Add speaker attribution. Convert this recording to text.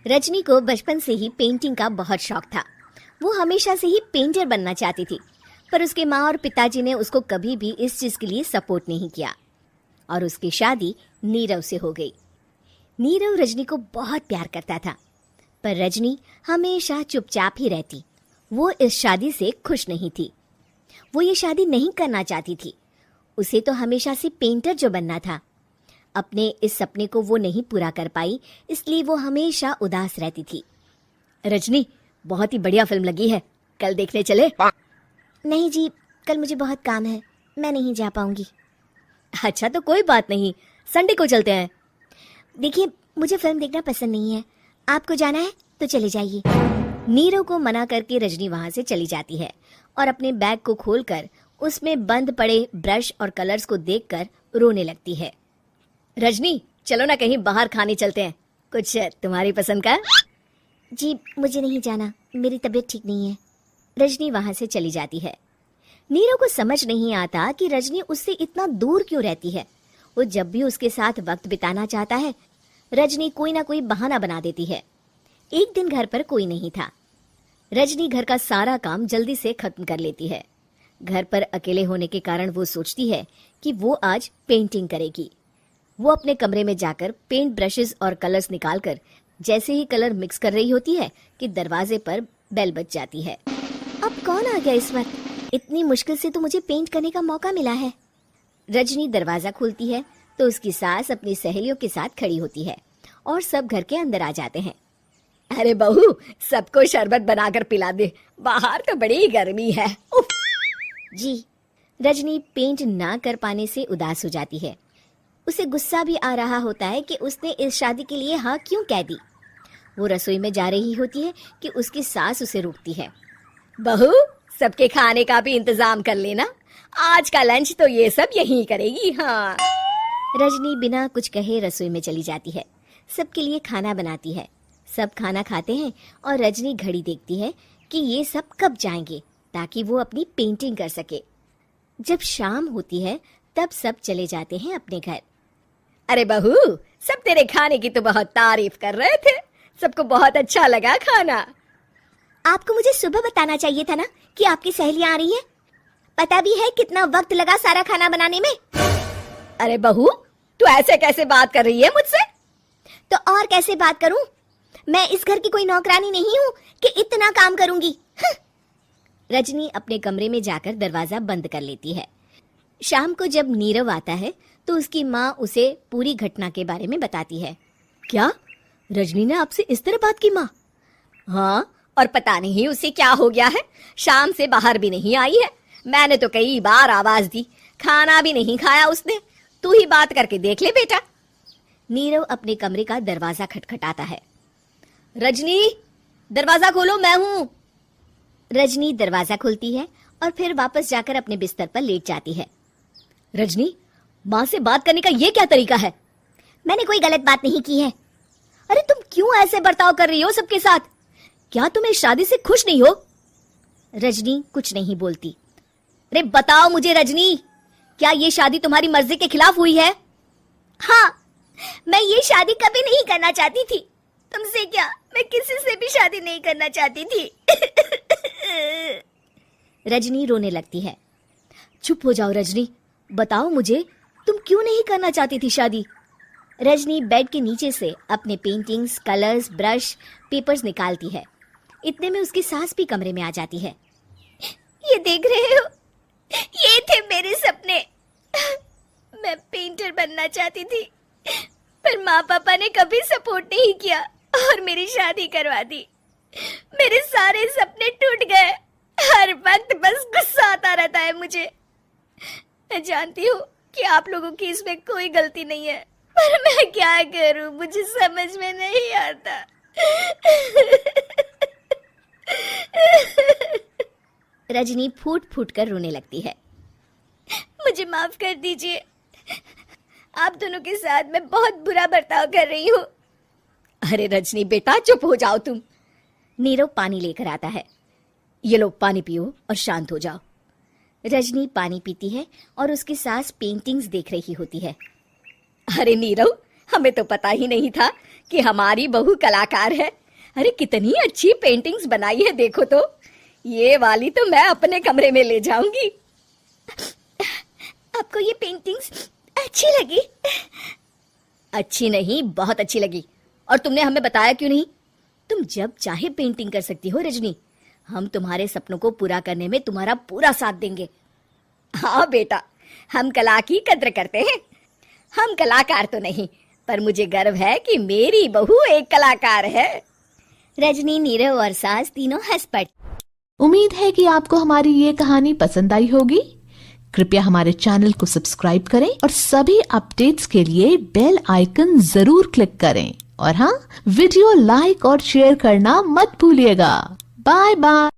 Speaker 1: रजनी को बचपन से ही पेंटिंग का बहुत शौक था। वो हमेशा से ही पेंटर बनना चाहती थी, पर उसके माँ और पिताजी ने उसको कभी भी इस चीज के लिए सपोर्ट नहीं किया और उसकी शादी नीरव से हो गई। नीरव रजनी को बहुत प्यार करता था, पर रजनी हमेशा चुपचाप ही रहती। वो इस शादी से खुश नहीं थी। वो ये शादी नहीं करना चाहती थी। उसे तो हमेशा से पेंटर जो बनना था। अपने इस सपने को वो नहीं पूरा कर पाई, इसलिए वो हमेशा उदास रहती थी। रजनी, बहुत ही बढ़िया फिल्म लगी है, कल देखने चले? नहीं जी, कल मुझे बहुत काम है, मैं नहीं जा पाऊंगी। अच्छा तो कोई बात नहीं, संडे को चलते हैं। देखिए, मुझे फिल्म देखना पसंद नहीं है, आपको जाना है तो चले जाइए। नीरव को मना करके रजनी वहां से चली जाती है और अपने बैग को खोलकर उसमें बंद पड़े ब्रश और कलर्स को देखकर रोने लगती है। रजनी, चलो ना कहीं बाहर खाने चलते हैं, कुछ तुम्हारी पसंद का। जी मुझे नहीं जाना, मेरी तबीयत ठीक नहीं है। रजनी वहां से चली जाती है। नीरव को समझ नहीं आता कि रजनी उससे इतना दूर क्यों रहती है। वो जब भी उसके साथ वक्त बिताना चाहता है, रजनी कोई ना कोई बहाना बना देती है। एक दिन घर पर कोई नहीं था। रजनी घर का सारा काम जल्दी से खत्म कर लेती है। घर पर अकेले होने के कारण वो सोचती है कि वो आज पेंटिंग करेगी। वो अपने कमरे में जाकर पेंट ब्रशेस और कलर्स निकालकर जैसे ही कलर मिक्स कर रही होती है कि दरवाजे पर बेल बज जाती है। अब कौन आ गया इस वक्त? इतनी मुश्किल से तो मुझे पेंट करने का मौका मिला है। रजनी दरवाजा खोलती है तो उसकी सास अपनी सहेलियों के साथ खड़ी होती है और सब घर के अंदर आ जाते हैं। अरे बहू, सबको शरबत बनाकर पिला दे, बाहर तो बड़ी गर्मी है। उफ। जी। रजनी पेंट ना कर पाने से उदास हो जाती है। उसे गुस्सा भी आ रहा होता है कि उसने इस शादी के लिए हाँ क्यों कह दी। वो रसोई में जा रही होती है कि उसकी सास उसे रोकती है। बहू, सबके खाने का भी इंतजाम कर लेना, आज का लंच तो ये सब यहीं करेगी। हाँ। रजनी बिना कुछ कहे रसोई में चली जाती है। सबके लिए खाना बनाती है। सब खाना खाते हैं और रजनी घड़ी देखती है कि ये सब कब जाएंगे ताकि वो अपनी पेंटिंग कर सके। जब शाम होती है तब सब चले जाते हैं अपने घर। अरे बहू, सब तेरे खाने की तो बहुत तारीफ कर रहे थे, सबको बहुत अच्छा लगा खाना। आपको मुझे सुबह बताना चाहिए था ना कि आपकी सहेलियां आ रही हैं। पता भी है कितना वक्त लगा सारा खाना बनाने में। अरे बहू, तू ऐसे कैसे बात कर रही है मुझसे? तो और कैसे बात करूं? मैं इस घर की कोई नौकरानी नहीं हूं कि इतना काम करूंगी। रजनी अपने कमरे में जाकर दरवाजा बंद कर लेती है। शाम को जब नीरव आता है तो उसकी माँ उसे पूरी घटना के बारे में बताती है। क्या रजनी ने आपसे इस तरह बात की माँ? हाँ, और पता नहीं उसे क्या हो गया है, शाम से बाहर भी नहीं आई है। मैंने तो कई बार आवाज दी, खाना भी नहीं खाया उसने। तू ही बात करके देख ले बेटा। नीरव अपने कमरे का दरवाजा खटखटाता है। रजनी, दरवाजा खोलो, मैं हूँ। रजनी दरवाजा खोलती है और फिर वापस जाकर अपने बिस्तर पर लेट जाती है। रजनी, माँ से बात करने का ये क्या तरीका है? मैंने कोई गलत बात नहीं की है। अरे तुम क्यों ऐसे बर्ताव कर रही हो सबके साथ? क्या तुम इस शादी से खुश नहीं हो? रजनी कुछ नहीं बोलती। अरे बताओ मुझे रजनी, क्या ये शादी तुम्हारी मर्जी के खिलाफ हुई है? हाँ, मैं ये शादी कभी नहीं करना चाहती थी। तुमसे क्या, मैं किसी से भी शादी नहीं करना चाहती थी। रजनी रोने लगती है। चुप हो जाओ रजनी, बताओ मुझे, तुम क्यों नहीं करना चाहती थी शादी? रजनी बेड के नीचे से अपने पेंटिंग्स, कलर्स, ब्रश, पेपर्स निकालती है। इतने में उसकी सास भी कमरे में आ जाती है। ये देख रहे हो, ये थे मेरे सपने। मैं पेंटर बनना चाहती थी, पर माँ पापा ने कभी सपोर्ट नहीं किया और मेरी शादी करवा दी। मेरे सारे सपने टूट गए। हर वक्त बस गुस्सा आता रहता है मुझे। मैं जानती हूँ कि आप लोगों की इसमें कोई गलती नहीं है, पर मैं क्या करूँ, मुझे समझ में नहीं आता। रजनी फूट फूट कर रोने लगती है। मुझे माफ कर दीजिए, आप दोनों के साथ मैं बहुत बुरा बर्ताव कर रही हूँ। अरे रजनी बेटा, चुप हो जाओ तुम। नीरव पानी लेकर आता है। ये लो पानी पियो और शांत हो जाओ। रजनी पानी पीती है और उसकी सास पेंटिंग्स देख रही होती है। अरे नीरव, हमें तो पता ही नहीं था कि हमारी बहू कलाकार है। अरे कितनी अच्छी पेंटिंग्स बनाई है देखो तो। ये वाली तो मैं अपने कमरे में ले जाऊंगी। आपको ये पेंटिंग्स अच्छी लगी? अच्छी नहीं, बहुत अच्छी लगी। और तुमने हमें बताया क्यों नहीं? तुम जब चाहे पेंटिंग कर सकती हो रजनी। हम तुम्हारे सपनों को पूरा करने में तुम्हारा पूरा साथ देंगे। हाँ बेटा, हम कला की कद्र करते हैं। हम कलाकार तो नहीं, पर मुझे गर्व है कि मेरी बहू एक कलाकार है। रजनी, नीरव और सास तीनों हंस पड़े।
Speaker 2: उम्मीद है कि आपको हमारी ये कहानी पसंद आई होगी। कृपया हमारे चैनल को सब्सक्राइब करें और सभी अपडेट्स के लिए बेल आइकन जरूर क्लिक करें। और हाँ, वीडियो लाइक और शेयर करना मत भूलिएगा। Bye bye.